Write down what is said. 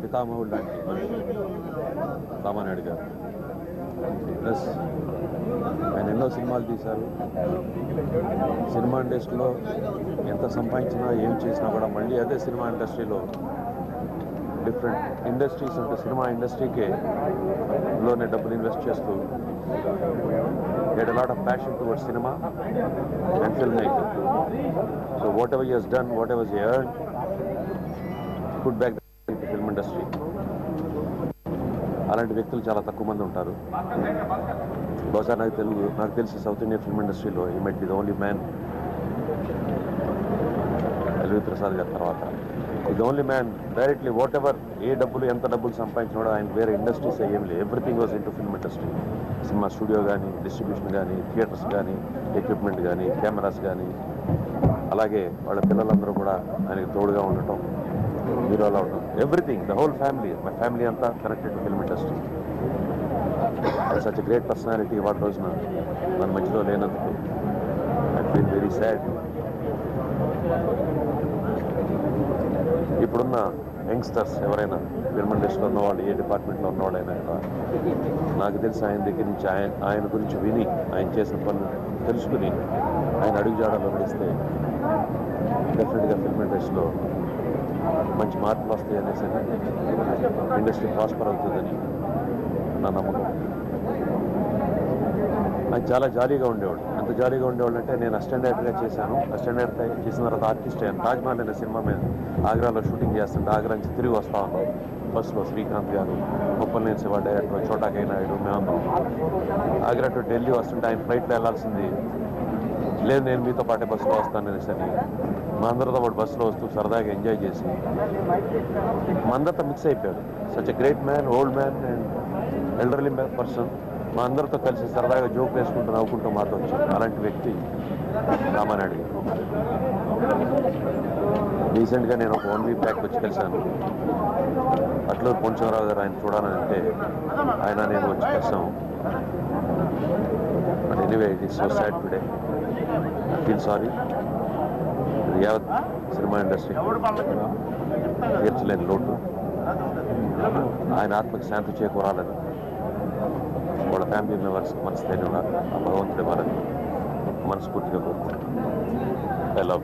పితామహుడు లాంటి మనిషి రామానాయుడు గారు. ప్లస్ ఆయన ఎన్నో సినిమాలు తీశారు. సినిమా ఇండస్ట్రీలో ఎంత సంపాదించినా ఏం చేసినా కూడా మళ్ళీ అదే సినిమా ఇండస్ట్రీలో డిఫరెంట్ ఇండస్ట్రీస్ అంటే సినిమా ఇండస్ట్రీకే లోనే డబ్బులు ఇన్వెస్ట్ చేస్తూ had a lot of passion towards cinema and filmmaking. So whatever he has done, whatever he earned, put back into the film industry. అలాంటి వ్యక్తులు చాలా తక్కువ మంది ఉంటారు. బహుశా నాకు తెలిసి సౌత్ ఇండియన్ ఫిల్మ్ ఇండస్ట్రీలో ఈ might be the only man LV Prasad గారి తర్వాత the only man directly what ever ఎంత డబ్బులు సంపాదించినాడో ఆయన వేరే ఇండస్ట్రీస్ ఏం లేదు. Everything was into film industry. Cinema studio కానీ, డిస్ట్రిబ్యూషన్ కానీ, థియేటర్స్ కానీ, ఎక్విప్మెంట్ కానీ, కెమెరాస్ కానీ, అలాగే వాళ్ళ పిల్లలందరూ కూడా ఆయనకి తోడుగా ఉండటం, హీరోలా ఉండటం, everything, the whole family, my family అంతా connected to film industry. Such a great personality వాటి రోజున మన మధ్యలో లేనందుకు ఐ ఫీల్ వెరీ సాడ్. ఇప్పుడున్న యంగ్స్టర్స్ ఎవరైనా ఫిల్మ్ ఇండస్ట్రీలో ఉన్నవాళ్ళు, ఏ డిపార్ట్మెంట్లో ఉన్నవాళ్ళైనా కూడా నాకు తెలిసి ఆయన దగ్గర నుంచి ఆయన గురించి విని, ఆయన చేసిన పనులు తెలుసుకుని ఆయన అడుగుజాడలో నడిస్తే డెఫినెట్గా ఫిల్మ్ ఇండస్ట్రీలో మంచి మార్పులు వస్తాయి అనేసి, ఇండస్ట్రీ ప్రాస్పర్ అవుతుందని నా నమ్మకం. ఆయన చాలా జాలీగా ఉండేవాడు. ఎంత జాలీగా ఉండేవాడు అంటే, నేను అసిస్టెంట్ డైరెక్టర్గా చేశాను. అసిస్టెంట్ డైరెక్టర్ చేసిన తర్వాత ఆర్టిస్ట్ అయ్యాను. తాజ్మహల్ అనే సినిమా మీద ఆగ్రాలో షూటింగ్ చేస్తుంటే ఆగ్రా నుంచి తిరిగి వస్తా ఉన్నాం బస్సులో. శ్రీకాంత్ గారు, కొప్పలనేని శివ డైరెక్టర్, చోటాకై నాయుడు, మేమందరం ఆగ్రా టు ఢిల్లీ వస్తుంటే ఆయన ఫ్లైట్లో వెళ్ళాల్సింది లేదు, నేను మీతో పాటే బస్సులో వస్తాను అనేసి అని మా అందరితో పాటు బస్సులో వస్తూ సరదాగా ఎంజాయ్ చేసి మా అందరితో మిక్స్ అయిపోయాడు. Such a great man, old man and elderly person. మా అందరితో కలిసి సరదాగా జోక్ వేసుకుంటూ నవ్వుకుంటూ మాతో వచ్చాడు. అలాంటి వ్యక్తి రామానాయుడు గారు. రీసెంట్గా నేను ఒక 1 వీక్ బ్యాక్ వచ్చి కలిశాను. అట్లూరు పొంచమరావు గారు ఆయన చూడాలంటే ఆయన నేను వచ్చి కలిసాము. But anyway, it is so sad today. I feel sorry. యావత్ సినిమా ఇండస్ట్రీ తీర్చలేని లోటు. ఆయన ఆత్మకి శాంతి చేకూరాలని వాళ్ళ ఫ్యామిలీ మెంబర్స్ మనస్థైర్యంగా ఆ భగవంతుడి వారిని మనస్ఫూర్తిగా కోరుకుంటున్నాను. I love